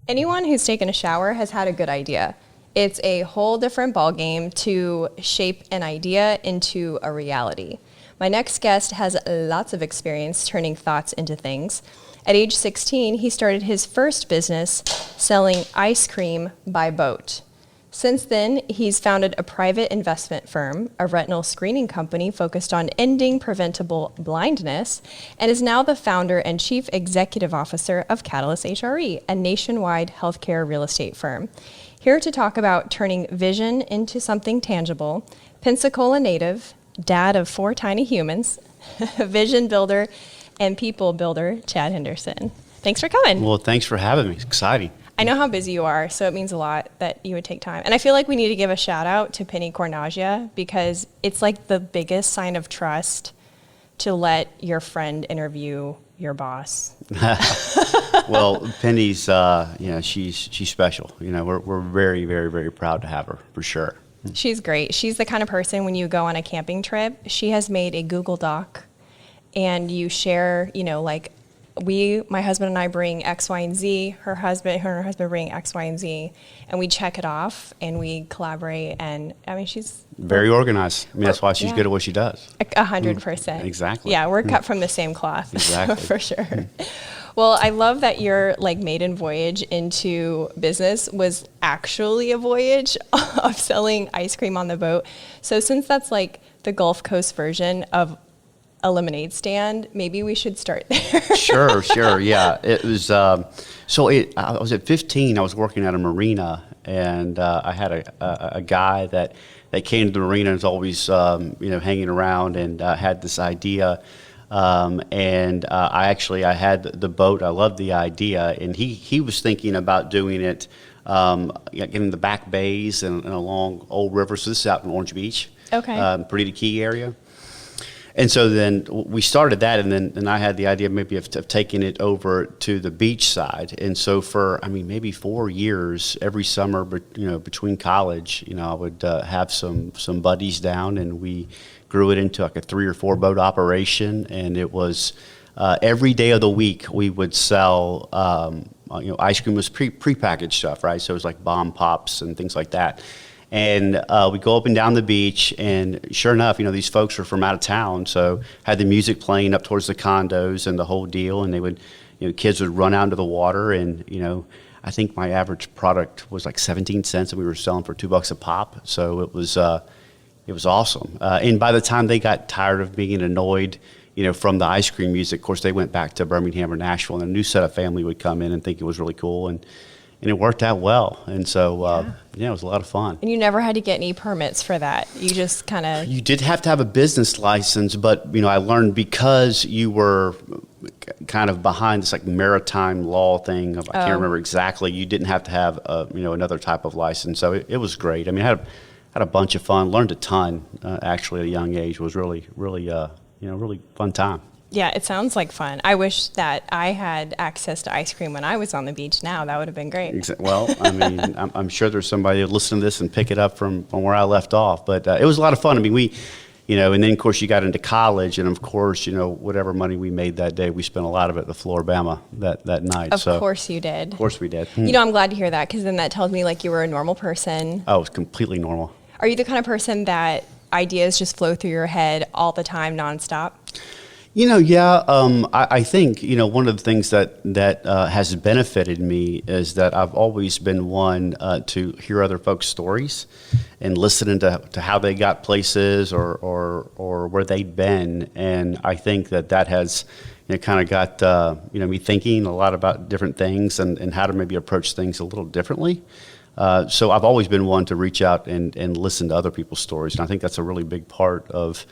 Anyone who's taken a shower has had a good idea. It's a whole different ballgame to shape an idea into a reality. My next guest has lots of experience turning thoughts into things. At age 16, he started his first business selling ice cream by boat. Since then, he's founded a private investment firm, a retinal screening company focused on ending preventable blindness, and is now the founder and chief executive officer of Catalyst HRE, a nationwide healthcare real estate firm. Here to talk about turning vision into something tangible, Pensacola native, dad of 4 tiny humans, vision builder, and people builder, Chad Henderson. Thanks for coming. Well, thanks for having me. It's exciting. I know how busy you are, so it means a lot that you would take time. And I feel like we need to give a shout out to Penny Cornagia because it's like the biggest sign of trust to let your friend interview your boss. Well, Penny's, she's special. We're very, very, very proud to have her for sure. She's great. She's the kind of person when you go on a camping trip, she has made a Google Doc and you share, my husband and I bring X, Y, and Z. Her and her husband bring X, Y, and Z, and we check it off and we collaborate. And I mean, she's very organized. I mean, that's why she's good at what she does. 100%. Exactly. Yeah, we're cut from the same cloth. Exactly. For sure. Well, I love that your maiden voyage into business was actually a voyage of selling ice cream on the boat. So since that's like the Gulf Coast version of a lemonade stand, maybe we should start there. Sure. Yeah, it was. I was at 15. I was working at a marina, and I had a guy that came to the marina and was always hanging around, and had this idea. I had the boat. I loved the idea, and he was thinking about doing it, getting the back bays and along Old River. So this is out in Orange Beach, Perita Key area. And so then we started that, and then I had the idea maybe of taking it over to the beach side. And so for maybe 4 years, every summer, between college, I would have some buddies down, and we grew it into like a 3 or 4 boat operation. And it was every day of the week we would sell. Ice cream was prepackaged stuff, right? So it was like bomb pops and things like that. And we go up and down the beach, and sure enough, these folks are from out of town, so had the music playing up towards the condos and the whole deal, and they would, kids would run out into the water, and I think my average product was like 17 cents, and we were selling for $2 a pop, so it was awesome. And by the time they got tired of being annoyed, from the ice cream music, of course, they went back to Birmingham or Nashville, and a new set of family would come in and think it was really cool, and it worked out well. And so, it was a lot of fun. And you never had to get any permits for that. You just kind of... You did have to have a business license, but, I learned because you were kind of behind this maritime law thing. I can't remember exactly. You didn't have to have, another type of license. So it was great. I had a bunch of fun, learned a ton, actually, at a young age. It was really, really, really fun time. Yeah, it sounds like fun. I wish that I had access to ice cream when I was on the beach now. That would have been great. Well, I'm sure there's somebody that listen to this and pick it up from where I left off. But it was a lot of fun. We, and then, of course, you got into college. And, of course, whatever money we made that day, we spent a lot of it at the Floribama that night. Of course you did. Of course we did. I'm glad to hear that, because then that tells me, you were a normal person. Oh, it's completely normal. Are you the kind of person that ideas just flow through your head all the time, nonstop? I think, one of the things that has benefited me is that I've always been one to hear other folks' stories and listening to how they got places or where they'd been. And I think that has kind of got, me thinking a lot about different things and how to maybe approach things a little differently. So I've always been one to reach out and listen to other people's stories. And I think that's a really big part of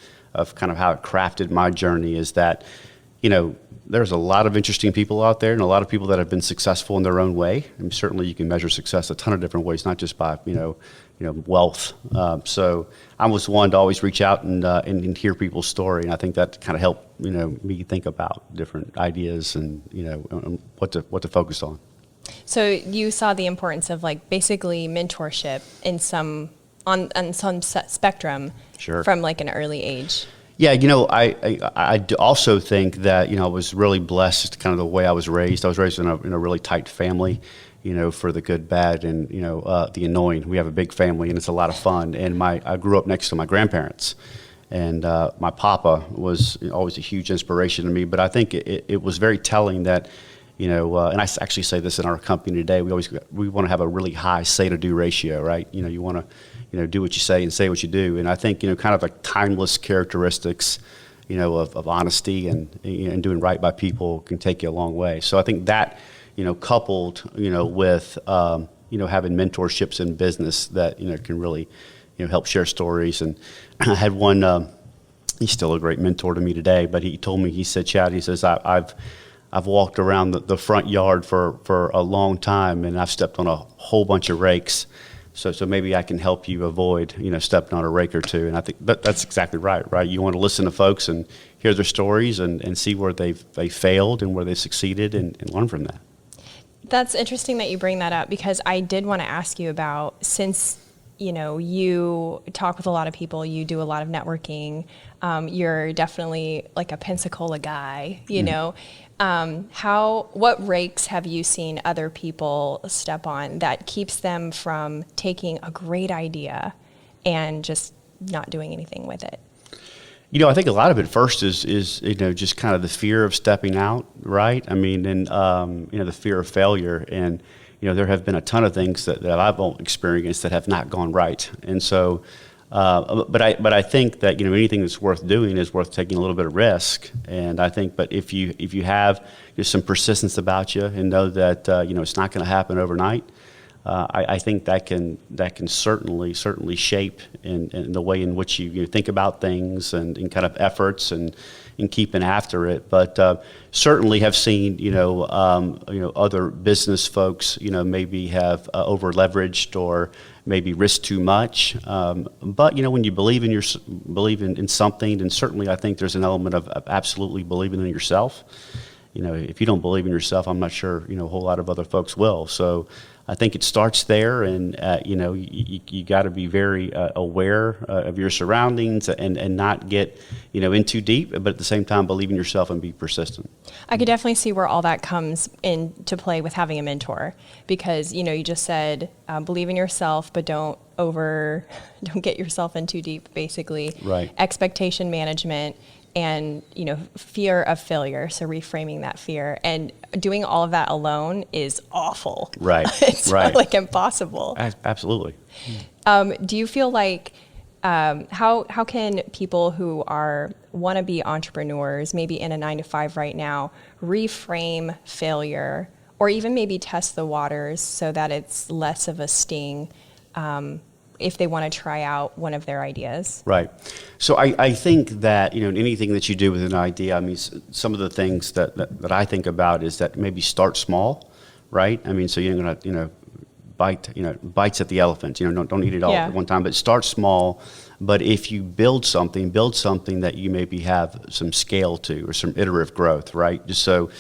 kind of how it crafted my journey, is that, there's a lot of interesting people out there and a lot of people that have been successful in their own way. And certainly you can measure success a ton of different ways, not just by, wealth. So I was one to always reach out and hear people's story. And I think that kind of helped, me think about different ideas and, what to focus on. So you saw the importance of basically mentorship on some spectrum. Sure. From an early age. Yeah, I also think that, I was really blessed kind of the way I was raised. I was raised in a really tight family, for the good, bad, and, the annoying. We have a big family, and it's a lot of fun. And I grew up next to my grandparents. And my papa was always a huge inspiration to me. But I think it was very telling that, and I actually say this in our company today, we want to have a really high say-to-do ratio, right? You want to, do what you say and say what you do. And I think, kind of like timeless characteristics, of honesty and doing right by people can take you a long way. So I think that, coupled, with, having mentorships in business that, can really, help share stories. And I had one, he's still a great mentor to me today, but he told me, he said, Chad, he says, I've walked around the front yard for a long time, and I've stepped on a whole bunch of rakes. So maybe I can help you avoid, stepping on a rake or two. And I think that's exactly right? You want to listen to folks and hear their stories and see where they failed and where they succeeded and learn from that. That's interesting that you bring that up, because I did want to ask you about, since you talk with a lot of people, you do a lot of networking, you're definitely like a Pensacola guy, what rakes have you seen other people step on that keeps them from taking a great idea and just not doing anything with it? I think a lot of it first is just kind of the fear of stepping out, right? I mean, and the fear of failure. And there have been a ton of things that I've experienced that have not gone right. And so, but I think that, anything that's worth doing is worth taking a little bit of risk. And I think, but if you have just some persistence about you and know that, it's not going to happen overnight, I think that can certainly shape in the way in which you think about things and kind of efforts and keeping after it. But certainly have seen other business folks maybe have over leveraged or maybe risk too much. But when you believe in something, then certainly I think there's an element of absolutely believing in yourself. If you don't believe in yourself, I'm not sure a whole lot of other folks will. So I think it starts there, and you got to be very aware of your surroundings and not get in too deep, but at the same time believe in yourself and be persistent. I could definitely see where all that comes into play with having a mentor, because you just said believe in yourself, but don't get yourself in too deep. Basically, right? Expectation management. And, fear of failure. So reframing that fear and doing all of that alone is awful. Right. It's right. Like impossible. Absolutely. Do you feel like, how can people who are wannabe entrepreneurs, maybe in a 9-to-5 right now, reframe failure, or even maybe test the waters so that it's less of a sting, if they want to try out one of their ideas? Right. So I think that, anything that you do with an idea, I mean, some of the things that I think about is that maybe start small, right? I mean, so you're going to, bites at the elephant, don't eat it all at one time, but start small. But if you build something that you maybe have some scale to or some iterative growth, right? Just so,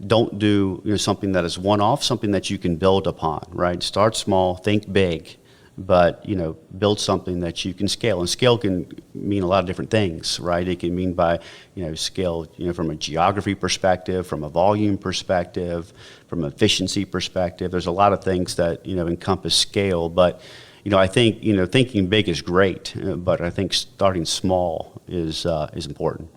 don't do something that is one-off, something that you can build upon, right? Start small, think big. But, build something that you can scale. And scale can mean a lot of different things, right? It can mean by, scale, from a geography perspective, from a volume perspective, from an efficiency perspective. There's a lot of things that, encompass scale. But, I think, thinking big is great, but I think starting small is important.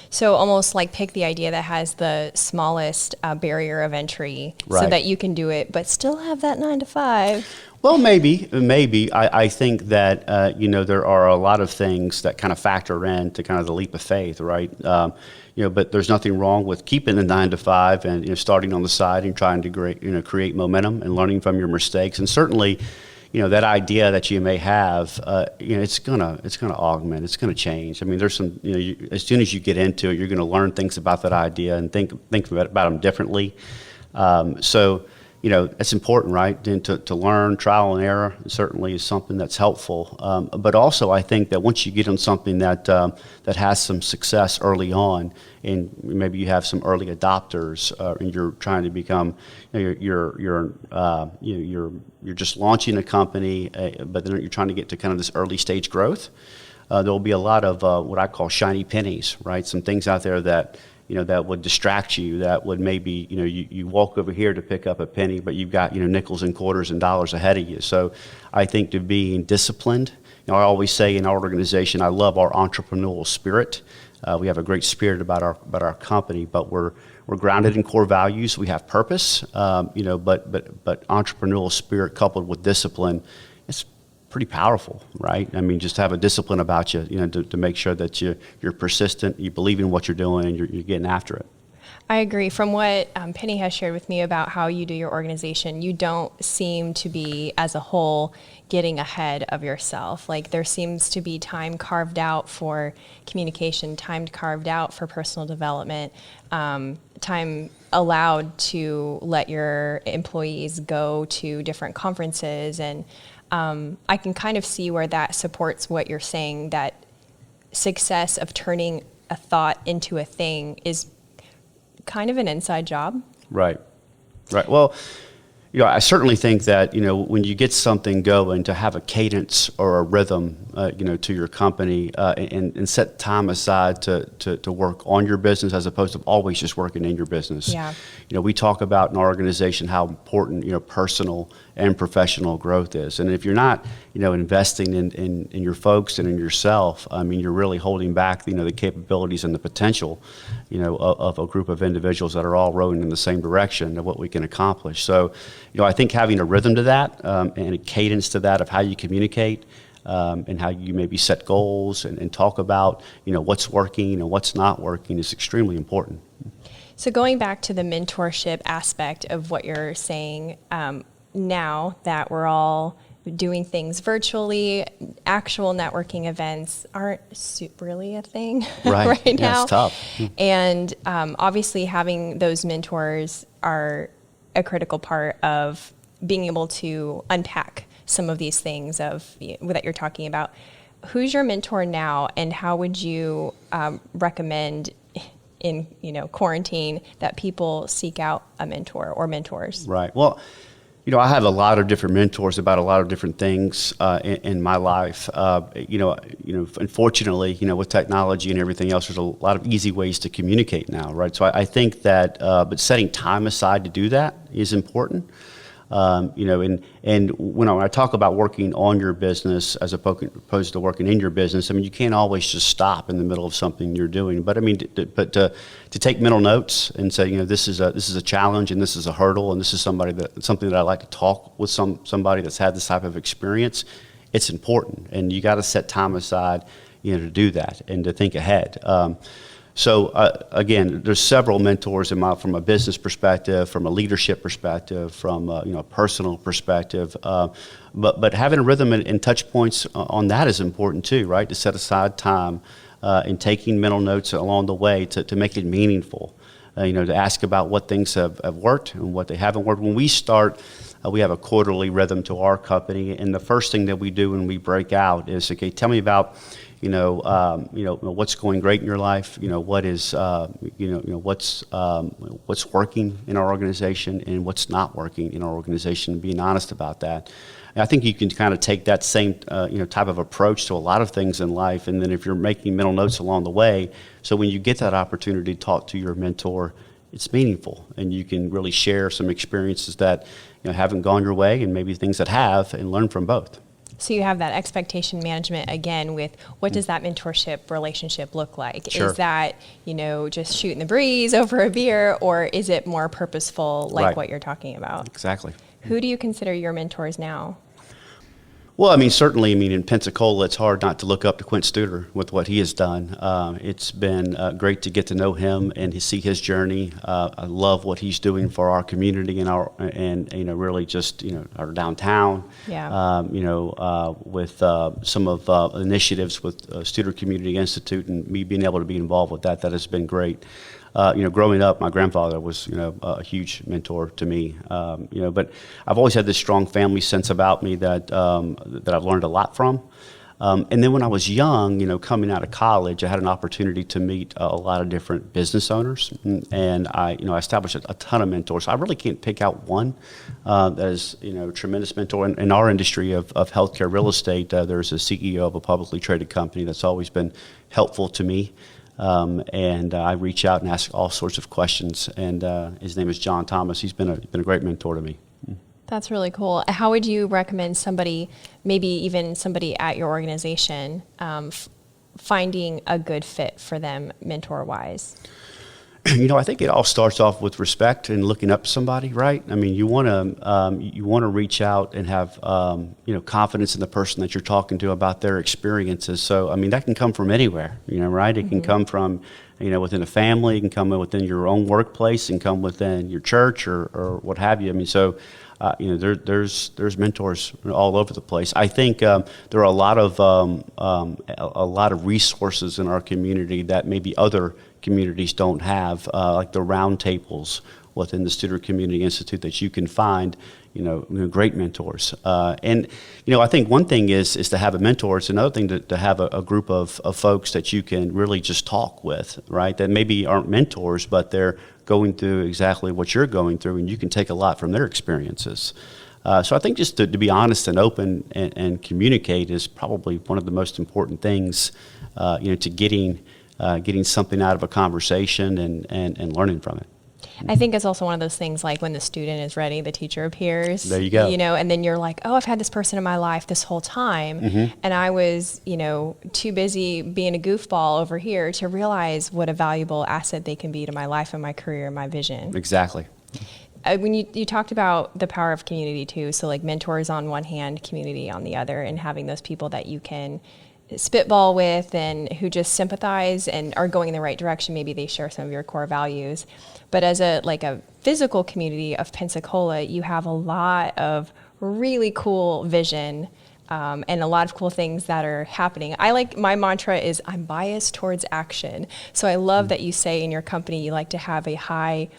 So almost like pick the idea that has the smallest barrier of entry, right, so that you can do it, but still have that 9-to-5. Well, maybe. I think that, there are a lot of things that kind of factor into kind of the leap of faith, right? But there's nothing wrong with keeping the 9-to-5 and, starting on the side and trying to create momentum and learning from your mistakes. And certainly, that idea that you may have, it's gonna augment, it's gonna change. I mean, there's some, as soon as you get into it, you're gonna learn things about that idea and think about them differently. So, it's important, right? And to learn, trial and error certainly is something that's helpful. But also, I think that once you get on something that has some success early on, and maybe you have some early adopters, and you're trying to become, you're just launching a company, but then you're trying to get to kind of this early stage growth. there'll be a lot of what I call shiny pennies, right? Some things out there that that would distract you, that would maybe, you walk over here to pick up a penny, but you've got, nickels and quarters and dollars ahead of you. So I think to being disciplined, I always say in our organization, I love our entrepreneurial spirit. We have a great spirit about our company, but we're grounded in core values. We have purpose, but entrepreneurial spirit coupled with discipline, it's pretty powerful, right? I mean, just have a discipline about you, to make sure that you're persistent, you believe in what you're doing, and you're getting after it. I agree. From what Penny has shared with me about how you do your organization, you don't seem to be, as a whole, getting ahead of yourself. Like, there seems to be time carved out for communication, time carved out for personal development, time allowed to let your employees go to different conferences. And I can kind of see where that supports what you're saying, that success of turning a thought into a thing is kind of an inside job. Right. Well, I certainly think that, when you get something going, to have a cadence or a rhythm, to your company, and set time aside to work on your business as opposed to always just working in your business. Yeah. We talk about in our organization how important, personal and professional growth is. And if you're not, investing in your folks and in yourself, I mean, you're really holding back, the capabilities and the potential, of a group of individuals that are all rowing in the same direction of what we can accomplish. So, I think having a rhythm to that, and a cadence to that of how you communicate, and how you maybe set goals and talk about, what's working and what's not working is extremely important. So going back to the mentorship aspect of what you're saying, now that we're all doing things virtually, actual networking events aren't really a thing right yeah, now. It's tough. And obviously having those mentors are a critical part of being able to unpack some of these things that you're talking about. Who's your mentor now, and how would you recommend in quarantine that people seek out a mentor or mentors? Right. Well, I have a lot of different mentors about a lot of different things in my life. Unfortunately, with technology and everything else, there's a lot of easy ways to communicate now, right? So I think that, but setting time aside to do that is important. And when I talk about working on your business as opposed to working in your business, I mean, you can't always just stop in the middle of something you're doing. But I mean, to take mental notes and say, this is a challenge and this is a hurdle and this is something that I like to talk with somebody that's had this type of experience. It's important, and you got to set time aside, to do that and to think ahead. So again, there's several mentors from a business perspective, from a leadership perspective, from a personal perspective. But having a rhythm and touch points on that is important too, right? To set aside time and taking mental notes along the way to make it meaningful. To ask about what things have worked and what they haven't worked. When we start, we have a quarterly rhythm to our company, and the first thing that we do when we break out is, okay, tell me about what's going great in your life, what is, what's working in our organization and what's not working in our organization, and being honest about that. And I think you can kind of take that same, type of approach to a lot of things in life. And then if you're making mental notes along the way, so when you get that opportunity to talk to your mentor, it's meaningful, and you can really share some experiences that haven't gone your way and maybe things that have, and learn from both. So you have that expectation management again with what does that mentorship relationship look like? Sure. Is that, just shooting the breeze over a beer, or is it more purposeful like Right. what you're talking about? Exactly. Who do you consider your mentors now? Well, I mean, certainly, in Pensacola, it's hard not to look up to Quint Studer with what he has done. It's been great to get to know him and to see his journey. I love what he's doing for our community and really just our downtown. Yeah. With some of initiatives with Studer Community Institute, and me being able to be involved with that has been great. Growing up, my grandfather was, a huge mentor to me. But I've always had this strong family sense about me that I've learned a lot from. And then when I was young, coming out of college, I had an opportunity to meet a lot of different business owners, and I established a ton of mentors. I really can't pick out one that is, a tremendous mentor. In our industry of healthcare real estate, there's a CEO of a publicly traded company that's always been helpful to me. And I reach out and ask all sorts of questions. And his name is John Thomas. He's been a great mentor to me. That's really cool. How would you recommend somebody, maybe even somebody at your organization, finding a good fit for them mentor-wise? I think it all starts off with respect and looking up to somebody, right? I mean, you want to reach out and have confidence in the person that you're talking to about their experiences. So, I mean, that can come from anywhere, right? It can come from within a family, it can come within your own workplace, it can come within your church or what have you. I mean, so. There's mentors all over the place. I think there are a lot of resources in our community that maybe other communities don't have, like the round tables within the Studer Community Institute that you can find, great mentors. And I think one thing is to have a mentor. It's another thing to have a group of folks that you can really just talk with, right? That maybe aren't mentors, but they're going through exactly what you're going through, and you can take a lot from their experiences. So I think just to be honest and open and communicate is probably one of the most important things, to getting something out of a conversation and learning from it. I think it's also one of those things like when the student is ready, the teacher appears. There you go. And then you're like, oh, I've had this person in my life this whole time. And I was, too busy being a goofball over here to realize what a valuable asset they can be to my life and my career and my vision. Exactly. When you talked about the power of community too, so like mentors on one hand, community on the other, and having those people that you can spitball with and who just sympathize and are going in the right direction. Maybe they share some of your core values. But as a physical community of Pensacola, you have a lot of really cool vision and a lot of cool things that are happening. My mantra is I'm biased towards action. So I love that you say in your company you like to have a high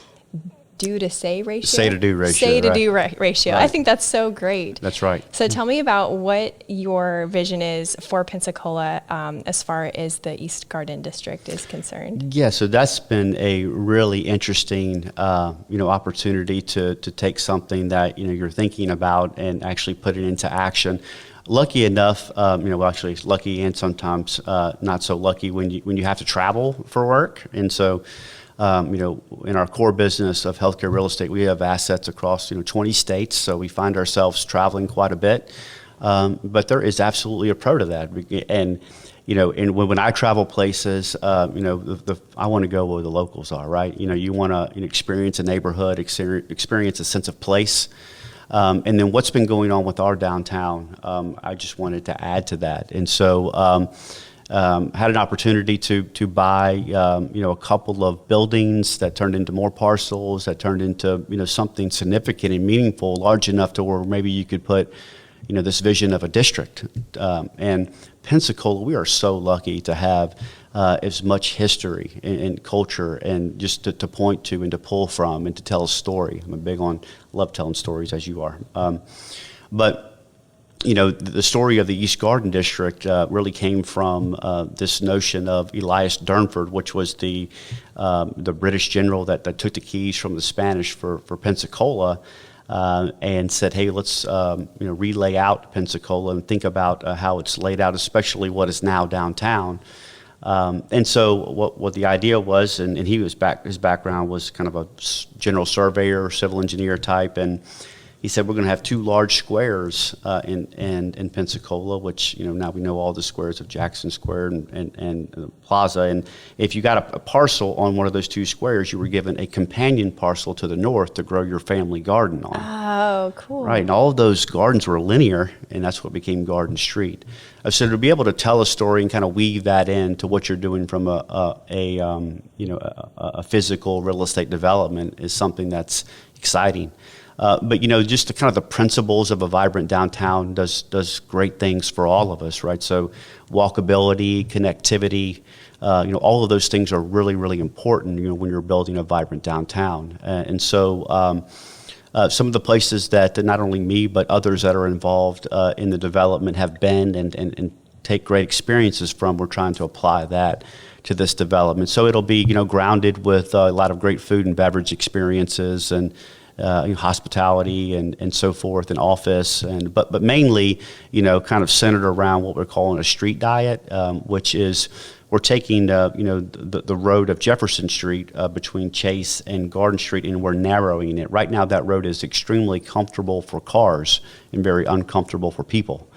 do to say ratio? Say to do ratio. Say to do ratio. Right. I think that's so great. That's right. So tell me about what your vision is for Pensacola as far as the East Garden District is concerned. Yeah, so that's been a really interesting, opportunity to take something that, you're thinking about and actually put it into action. Lucky enough, actually lucky and sometimes not so lucky when you have to travel for work. And so, in our core business of healthcare real estate, we have assets across 20 states, so we find ourselves traveling quite a bit. But there is absolutely a pro to that, and when I travel places, I want to go where the locals are, right? You want to experience a neighborhood, experience a sense of place. And then what's been going on with our downtown, I just wanted to add to that. And so had an opportunity to buy, a couple of buildings that turned into more parcels, that turned into, something significant and meaningful, large enough to where maybe you could put, this vision of a district. And Pensacola, we are so lucky to have as much history and culture and just to point to and to pull from and to tell a story. Love telling stories as you are. But the story of the East Garden District really came from this notion of Elias Durnford, which was the British general that took the keys from the Spanish for Pensacola and said, hey, let's relay out Pensacola and think about how it's laid out, especially what is now downtown. And so what the idea was, and his background was kind of a general surveyor, civil engineer type, and he said, we're going to have two large squares in Pensacola, which, now we know all the squares of Jackson Square and Plaza. And if you got a parcel on one of those two squares, you were given a companion parcel to the north to grow your family garden on. Oh, cool. Right. And all of those gardens were linear, and that's what became Garden Street. So to be able to tell a story and kind of weave that into what you're doing from a physical real estate development is something that's exciting. But just the kind of the principles of a vibrant downtown does great things for all of us, right? So walkability, connectivity, all of those things are really, really important, when you're building a vibrant downtown. And so some of the places that not only me but others that are involved in the development have been and take great experiences from, we're trying to apply that to this development. So it'll be, grounded with a lot of great food and beverage experiences and hospitality and so forth, and office, but mainly, kind of centered around what we're calling a street diet, which is we're taking the road of Jefferson Street between Chase and Garden Street, and we're narrowing it. Right now, that road is extremely comfortable for cars and very uncomfortable for people.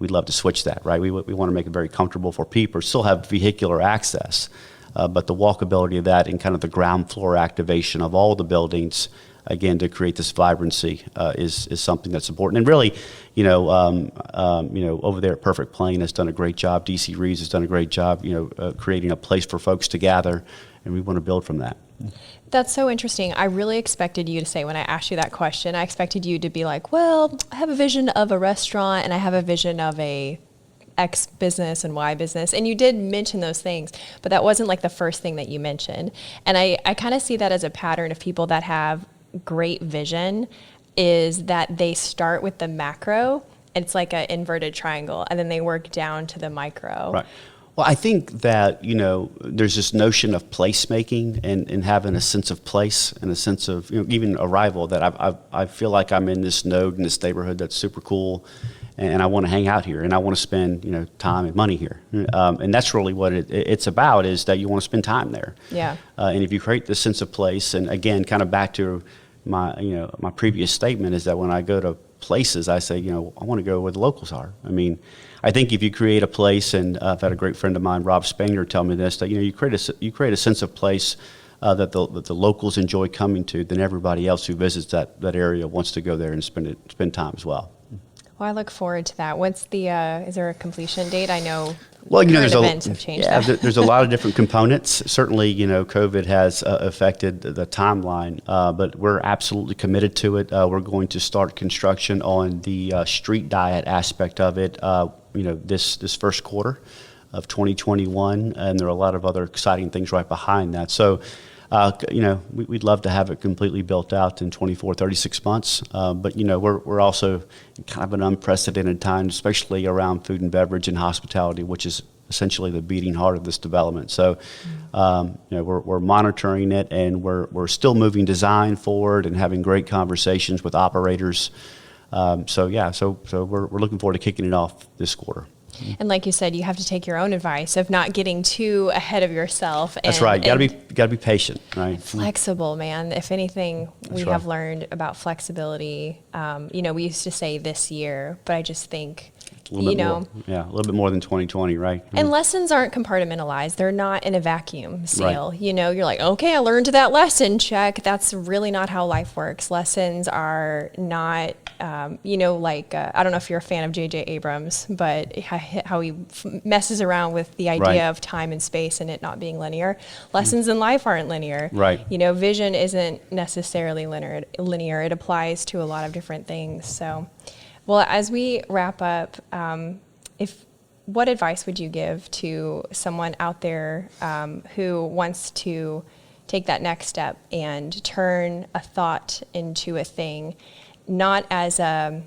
We'd love to switch that, right? We want to make it very comfortable for people, still have vehicular access, but the walkability of that and kind of the ground floor activation of all the buildings, again, to create this vibrancy is something that's important. And really, over there at Perfect Plain has done a great job. DC Reeves has done a great job, creating a place for folks to gather, and we want to build from that. That's so interesting. I really expected you to say, when I asked you that question, I expected you to be like, well, I have a vision of a restaurant and I have a vision of a X business and Y business. And you did mention those things, but that wasn't like the first thing that you mentioned. And I kind of see that as a pattern of people that have great vision, is that they start with the macro. It's like an inverted triangle, and then they work down to the micro. Right. Well, I think that, there's this notion of placemaking and having a sense of place and a sense of, even arrival, that I feel like I'm in this node in this neighborhood that's super cool, and I want to hang out here, and I want to spend, time and money here. And that's really what it's about, is that you want to spend time there. Yeah. And if you create this sense of place, and again, kind of back to my previous statement, is that when I go to places, I say, I want to go where the locals are. I mean, I think if you create a place, and I've had a great friend of mine, Rob Spanger, tell me this, that you create a sense of place that the locals enjoy coming to, then everybody else who visits that area wants to go there and spend time as well. Well, I look forward to that. What's the is there a completion date? I know. Well, current events have changed that. There's a lot of different components. Certainly, COVID has affected the timeline, but we're absolutely committed to it. We're going to start construction on the street diet aspect of it, this first quarter of 2021, and there are a lot of other exciting things right behind that. So, we'd love to have it completely built out in 24, 36 months. But, we're also kind of an unprecedented time, especially around food and beverage and hospitality, which is essentially the beating heart of this development. So, we're monitoring it, and we're still moving design forward and having great conversations with operators. So we're looking forward to kicking it off this quarter. And like you said, you have to take your own advice of not getting too ahead of yourself. That's right. You gotta be patient, right? Flexible, man. If anything, we have learned about flexibility. We used to say this year, but I just think, a little bit more than 2020, right? And lessons aren't compartmentalized. They're not in a vacuum seal. Right. You're like, okay, I learned that lesson, check. That's really not how life works. Lessons are not, I don't know if you're a fan of J.J. Abrams, but how he messes around with the idea of time and space and it not being linear. Lessons in life aren't linear. Right. Vision isn't necessarily linear. It applies to a lot of different things. So, well, as we wrap up, what advice would you give to someone out there who wants to take that next step and turn a thought into a thing, not as a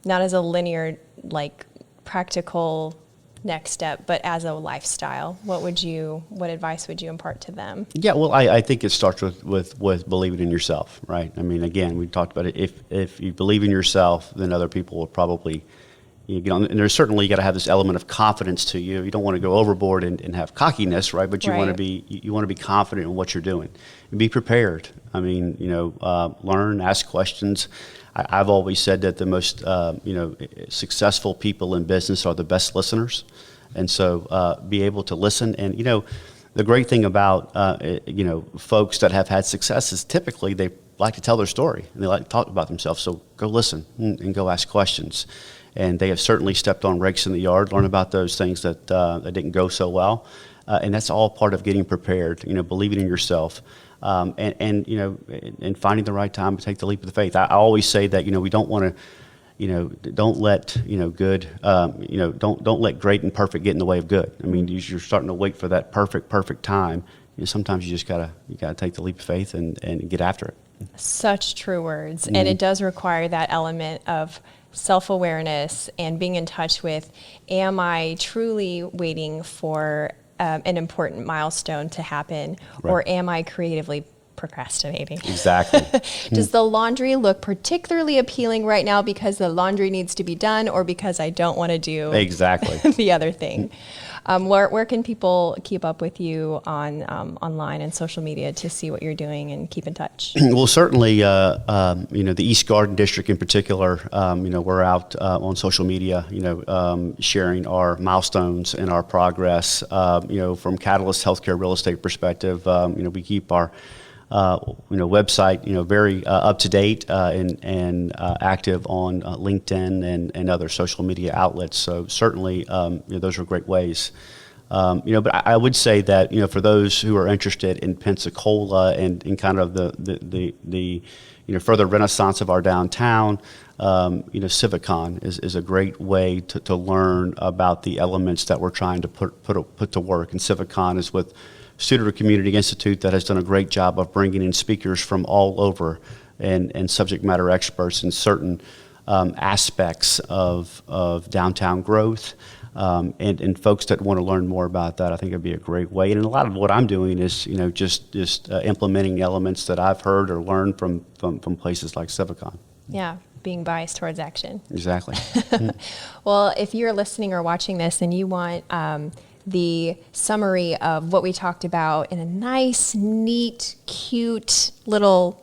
linear, like practical next step, but as a lifestyle? What advice would you impart to them? Yeah, well, I think it starts with believing in yourself, right? I mean, again, we talked about it. If you believe in yourself, then other people will probably, and there's certainly, you got to have this element of confidence to you. You don't want to go overboard and have cockiness, right? But you want to be confident in what you're doing and be prepared. I mean, learn, ask questions. I've always said that the most, successful people in business are the best listeners. And so be able to listen. And, the great thing about, folks that have had success is typically they like to tell their story and they like to talk about themselves. So go listen and go ask questions. And they have certainly stepped on rakes in the yard, learn about those things that didn't go so well. And that's all part of getting prepared, believing in yourself. And finding the right time to take the leap of the faith. I always say that, we don't want to, don't let, don't let great and perfect get in the way of good. I mean, you're starting to wait for that perfect time. Sometimes you just gotta take the leap of faith and get after it. Such true words. Mm-hmm. And it does require that element of self-awareness and being in touch with, am I truly waiting for an important milestone to happen, or am I creatively procrastinating? Exactly. Does the laundry look particularly appealing right now because the laundry needs to be done, or because I don't want to do the other thing? Where can people keep up with you on online and social media to see what you're doing and keep in touch? Well, certainly, the East Garden District in particular, we're out on social media, sharing our milestones and our progress. From Catalyst Healthcare Real Estate perspective, we keep our website, very up to date and active on LinkedIn and other social media outlets. So certainly, those are great ways. But I would say that for those who are interested in Pensacola and in kind of the further renaissance of our downtown, CivicCon is a great way to learn about the elements that we're trying to put to work. And CivicCon is with Studer Community Institute that has done a great job of bringing in speakers from all over and subject matter experts in certain aspects of downtown growth. And folks that want to learn more about that, I think it'd be a great way. And a lot of what I'm doing is, just implementing elements that I've heard or learned from places like CivicCon. Yeah, being biased towards action. Exactly. Well, if you're listening or watching this and you want the summary of what we talked about in a nice, neat, cute little,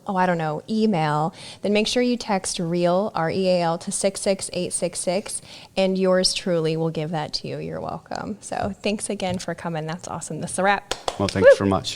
email, then make sure you text REAL, REAL, to 66866, and yours truly will give that to you. You're welcome. So thanks again for coming. That's awesome. That's a wrap. Well, thanks very much.